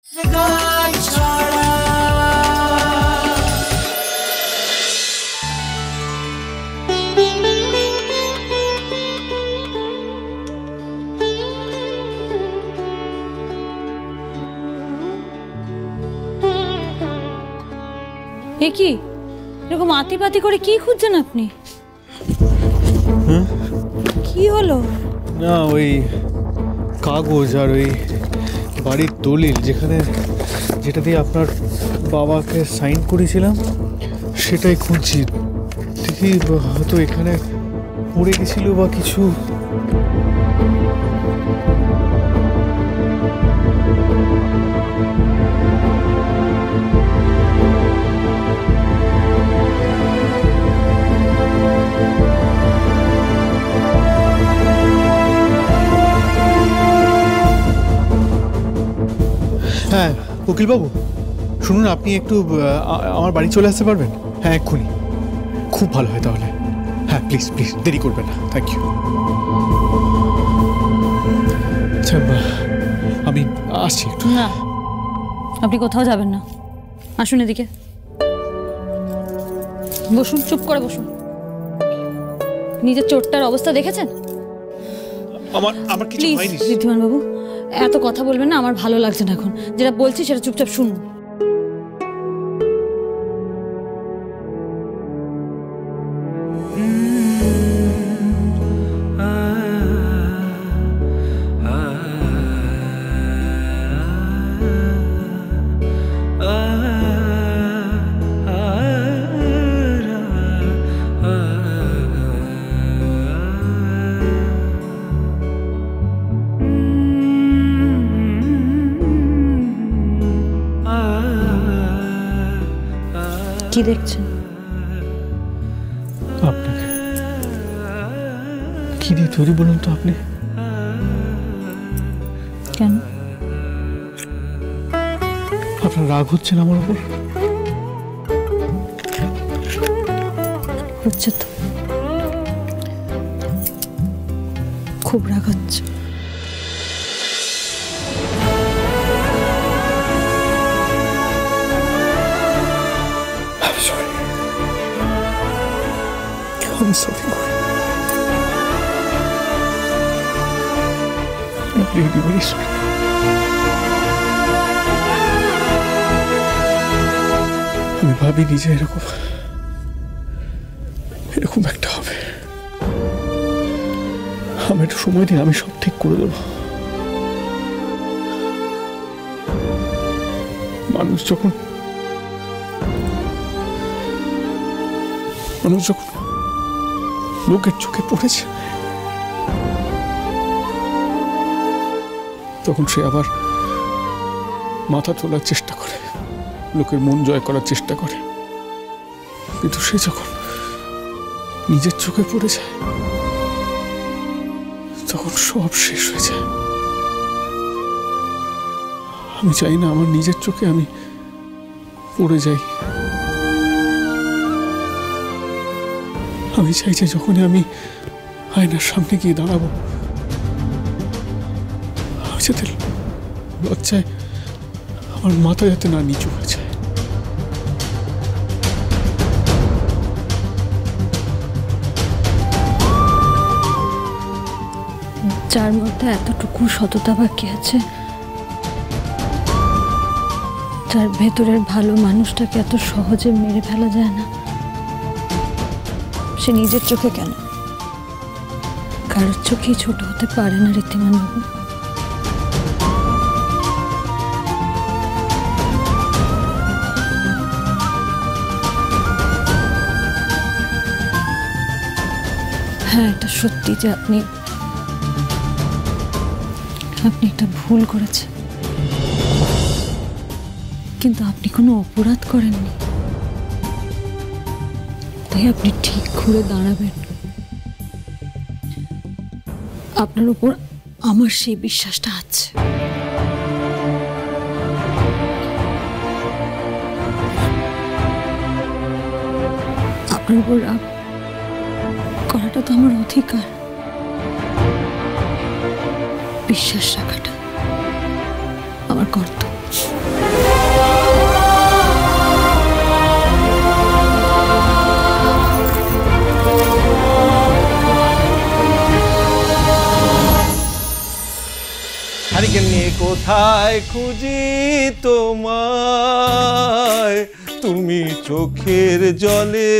কি এরকম আতিপাতি করে কি খুঁজছেন আপনি? কি হলো? না ওই কাগজ আর ওই বাড়ির দলিল যেটা দিয়ে আপনার বাবাকে সাইন করেছিলাম সেটাই খুঁজছি। দেখি হয়তো এখানে পড়ে গেছিল বা কিছু। হ্যাঁ উকিলবাবু, শুনুন, আপনি একটু আমার বাড়ি চলে আসতে পারবেন? হ্যাঁ এক্ষুনি, খুব ভালো হয় তাহলে। হ্যাঁ প্লিজ প্লিজ, দেরি করবেন না। Thank you. আচ্ছা আমি আসছি একটু। না, আপনি কোথাও যাবেন না, আসুন এদিকে বসুন, চুপ করে বসুন। নিজের চোটটার অবস্থা দেখেছেন? আমার কিছু হয়নি। ঋদ্ধিমান বাবু, এত কথা বলবেন না, আমার ভালো লাগছে না এখন। যেটা বলছি সেটা চুপচাপ শুনুন। কি দেখছেন? আপনাকে কি দিয়ে তৈরি বলুন তো আপনি? কেন আপনার রাগ হচ্ছেন আমার উপর? হচ্ছে তো, খুব রাগ হচ্ছে। I'm sorry. I'm really very sorry. আমি ভাবিনি যে এরকম একটা হবে। আমি একটু সময় দিন, আমি সব ঠিক করে দেবো। মানুষ যখন লোকের চোখে পড়েছে তখন সে আবার মাথা তোলার চেষ্টা করে, লোকের মন জয় করার চেষ্টা করে। কিন্তু সে যখন নিজের চোখে পড়ে যায় তখন সব শেষ হয়ে যায়। আমি চাই না আমার নিজের চোখে আমি পড়ে যাই। আমি চাই যে যখনই আমি আয়নার সামনে গিয়ে দাঁড়াবো, আমি যাতে লজ্জায় আমার মাথা যাতে না নিচু হয়ে যায়। যার মধ্যে এতটুকু সততা বাকি আছে, যার ভেতরের ভালো মানুষটাকে এত সহজে মেরে ফেলা যায় না, সে নিজের চোখে কেন কারোর চোখেই ছোট হতে পারে না ঋদ্ধিমান বাবু। হ্যাঁ, এটা সত্যি যে আপনি একটা ভুল করেছেন, কিন্তু আপনি কোনো অপরাধ করেননি, তাই আপনি ঠিক ঘুরে দাঁড়াবেন। আপনার উপর আমার সেই বিশ্বাসটা আছে। আপনার উপর রাগ করাটা তো আমার অধিকার, বিশ্বাস রাখাটা আমার কর্তব্য। হারিকেন নিয়ে কোথায় খুঁজি তোমায়, তুমি চোখের জলে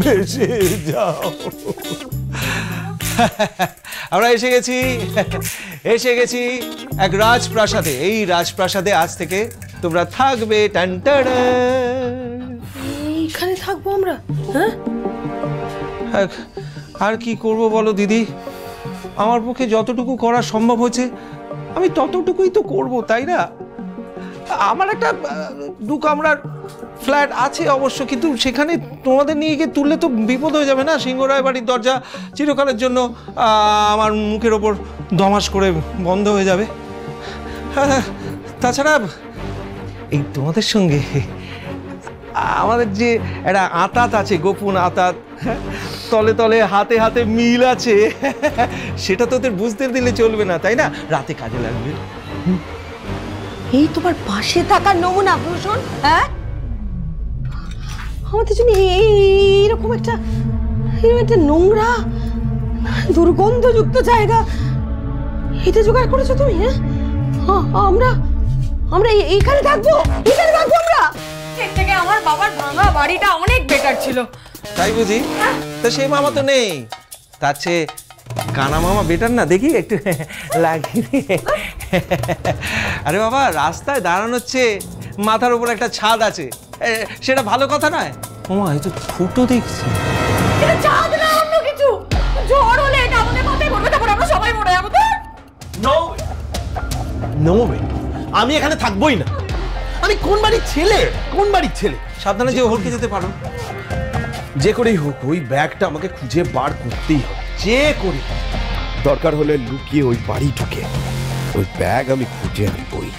ভেসে যাও। আমরা এসে গেছি এক রাজপ্রাসাদে। এই রাজপ্রাসাদে আজ থেকে তোমরা থাকবে। এইখানে থাকবো আমরা? হ্যাঁ, আর কি করব বলো দিদি, আমার পক্ষে যতটুকু করা সম্ভব হয়েছে আমি ততটুকুই তো করব, তাই না? আমার একটা 2 কামরার ফ্ল্যাট আছে অবশ্য, কিন্তু সেখানে তোমাদের নিয়ে গিয়ে তুললে তো বিপদ হয়ে যাবে না। সিংহরায় বাড়ির দরজা চিরকালের জন্য আমার মুখের ওপর দমাস করে বন্ধ হয়ে যাবে। তাছাড়া এই তোমাদের সঙ্গে আমাদের যে একটা আঁতাত আছে, গোপন আঁতাত, তলে তলে হাতে হাতে মিল আছে, সেটা তো ওদের বুঝতে দিলে চলবে না, তাই না? রাতে কাজে লাগবে। এই তোমার পাশে থাকার নমুনা ভূষণ। হ্যাঁ, আমাদের জন্য এইরকম একটা নোংরা দুর্গন্ধযুক্ত জায়গা এটা জোগাড় করেছো তুমি? হ্যাঁ, আমরা এইখানে থাকবো আমরা। এর থেকে আমার বাবার ভাঙা বাড়িটা অনেক বেটার ছিল। তাই বুঝি? তা সেই মামা তো নেই, তার চেয়ে কানা মামা বেটার না? দেখি একটু লাগিয়ে। আরে বাবা, রাস্তায় দাঁড়ানোর চেয়ে মাথার উপর একটা ছাদ আছে, সেটা ভালো কথা নয়? ওমা, এই তো ফুটো দেখছি। এটা চাঁদ না, অন্য কিছু। ঝড় হলে এটা আমাদের মাথায় পড়বে, তারপর আমরা সবাই মরে যাবো। নো ওয়ে, আমি এখানে থাকবোই না। আমি কোন বাড়ির ছেলে? সাবধানে যে হলকে যেতে পারো। যে করেই হোক ওই ব্যাগটা আমাকে খুঁজে বার করতেই হবে, যে করে। দরকার হলে লুকিয়ে ওই বাড়ি ঢুকে ওই ব্যাগ আমি খুঁজে আনবই।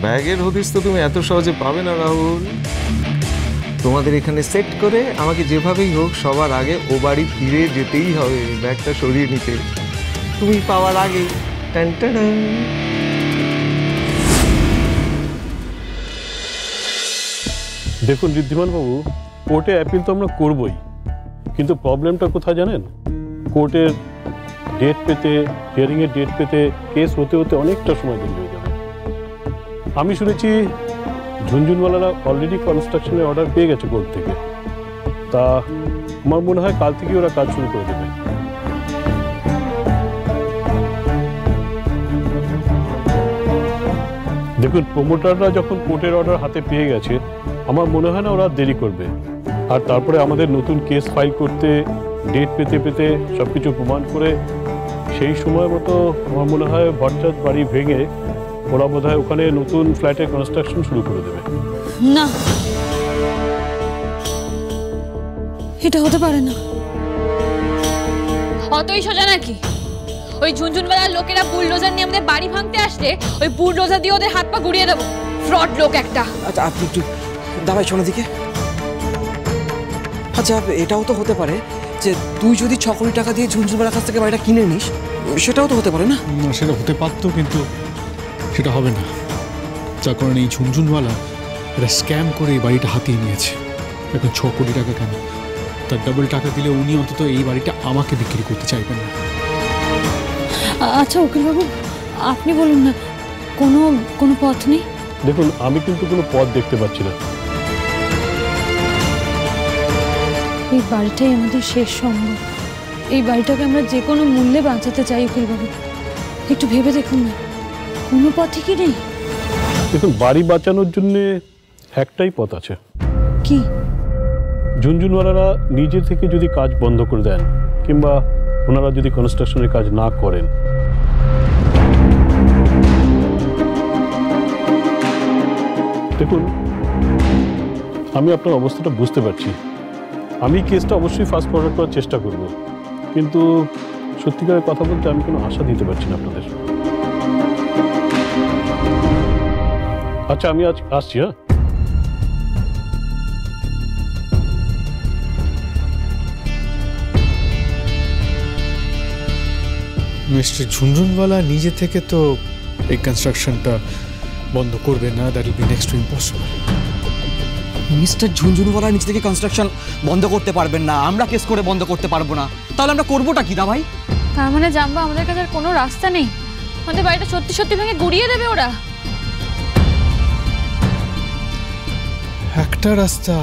ব্যাগের হদিস তো তুমি এত সহজে পাবে না রাহুল। তোমাদের এখানে সেট করে আমাকে যেভাবেই হোক সবার আগে ও বাড়ি ফিরে যেতেই হবে, ব্যাগটা সরিয়ে নিতে। তুমি পাওয়ার আগে। দেখুন ঋদ্ধিমান বাবু, কোর্টে অ্যাপিল তো আমরা করবই, কিন্তু প্রবলেমটা কোথায় জানেন? কোর্টের ডেট পেতে, হিয়ারিংয়ের ডেট পেতে কেস হতে হতে অনেকটা সময় দেরি হয়ে যাবে। আমি শুনেছি ঝুনঝুনওয়ালারা অলরেডি কনস্ট্রাকশনের অর্ডার পেয়ে গেছে কোর্ট থেকে। তা আমার মনে হয় কাল থেকে ওরা কাজ শুরু করে দেবে। দেখুন, প্রমোটাররা যখন কোর্টের অর্ডার হাতে পেয়ে গেছে, আমার মনে হয় না ওরা দেরি করবে। আর তারপরে আমাদের নতুন কেস ফাইল করতে, ডেট পেতে পেতে সব কিছু প্রমাণ করে সেই সময় মতো আমার মনে হয় ভট্টাচার্য বাড়ি ভেঙে ওরা বোধ হয় ওখানে নতুন ফ্ল্যাটের কনস্ট্রাকশন শুরু করে দেবে। না, এটা হতে পারে না। অতই সোজা নাকি? ওই ঝুনঝুনওয়ালার লোকেরা বুলডোজার নিয়ে আমাদের বাড়ি ভাঙতে আসলে ওই বুলডোজার দিয়ে ওদের হাত পা গুড়িয়ে দেবো। ফ্রড লোক একটা। আচ্ছা, আপনি একটু দাবাই শোনা দিকে। আচ্ছা, এটাও তো হতে পারে যে তুই যদি 6 কোটি টাকা দিয়ে ঝুনঝুনওয়ালার কাছ থেকে বাড়িটা কিনে নিস, সেটাও তো হতে পারে না? সেটা হতে পারতো, কিন্তু সেটা হবে না। যার কারণে এই ঝুনঝুনওয়ালা একটা স্ক্যাম করে এই বাড়িটা হাতিয়ে নিয়েছে। এখন 6 কোটি টাকা কেন, তার ডাবল টাকা দিলে উনি অন্তত এই বাড়িটা আমাকে বিক্রি করতে চাইবেন না। আচ্ছা উকিলবাবু, আপনি বলুন না, কোনো পথ নেই? দেখুন, আমি কিন্তু কোনো পথ দেখতে পাচ্ছি না। এই বাড়িটাই আমাদের শেষ সম্ভব। এই বাড়িটাকে আমরা যে কোনো মূল্যে বাঁচাতে চাই উকিলবাবু। একটু ভেবে দেখুন না, কোনো পথই কি নেই? দেখুন, বাড়ি বাঁচানোর জন্য একটাই পথ আছে। কি? ঝুনঝুনওয়ালারা নিজে থেকে যদি কাজ বন্ধ করে দেন, কিংবা ওনারা যদি কনস্ট্রাকশনের কাজ না করেন, দেখুন আমি আপনার অবস্থাটা বুঝতে পারছি। আমি কেসটা অবশ্যই ফাস্ট ফরওয়ার্ড করার চেষ্টা করব, কিন্তু সত্যিকারের কথা বলতে আমি কোনো আশা দিতে পারছি না আপনাদের। আচ্ছা, আমি আজ আসছি। হ্যাঁ, মিস্টার ঝুনঝুনওয়ালা নিজে থেকে তো এই কনস্ট্রাকশনটা বন্ধ করবে না। That will be next to impossible. Mister Jhunjhunwala নিচ থেকে কনস্ট্রাকশন বন্ধ করতে পারবেন না, আমরা কেস করে বন্ধ করতে পারবো না, তাহলে আমরা করবোটা কি দা ভাই? তার মানে জানবো আমাদের কাছে আর কোনো রাস্তা নেই, আমাদের বাড়িটা সত্যি সত্যি ভেঙে গুড়িয়ে দেবে ওরা? একটা রাস্তা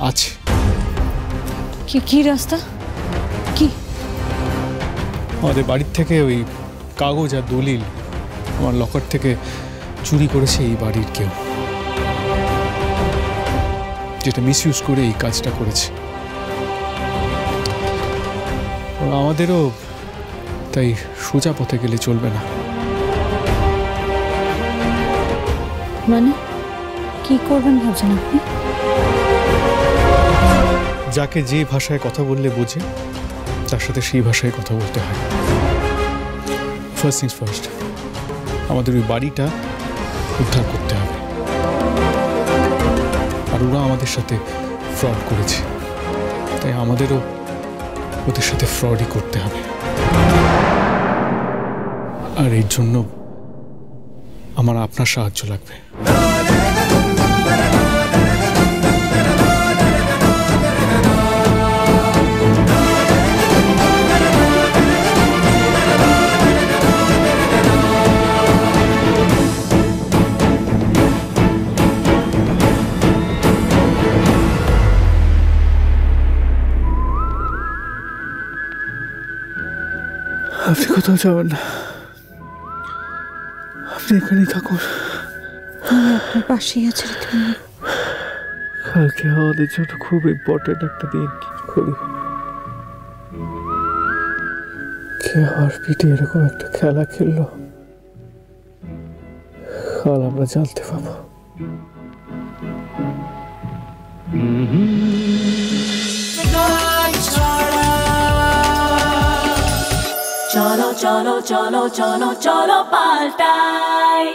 আছে। কি রাস্তা? কি? আমাদের বাড়ির থেকে ওই কাগজ আর দলিল আমার লকার থেকে চুরি করেছে এই বাড়ির কেউ, যেটা মিসইউজ করে এই কাজটা করেছে। আমাদেরও তাই সোজা পথে গেলে চলবে না। মানে কি করবেন ভাবছেন আপনি? যাকে যে ভাষায় কথা বললে বোঝে তার সাথে সেই ভাষায় কথা বলতে হয়। ফার্স্ট থিংস ফার্স্ট, আমাদের ওই বাড়িটা উদ্ধার করতে হবে। আর ওরা আমাদের সাথে ফ্রড করেছে, তাই আমাদেরও ওদের সাথে ফ্রডই করতে হবে। আর এর জন্য আমার আপনার সাহায্য লাগবে। আপনি কোথাও যাবেন না, আপনি এখানেই থাকুন। আমি আপনার পাশেই আছি রীতিমণি। কালকে আমাদের জন্য খুব ইম্পর্টেন্ট একটা দিন। করি কে আমার পিঠে এরকম একটা খেলা খেললো, কাল আমরা জানতে পাবো। চলো চলো চলো চলো চলো পাল্টাই।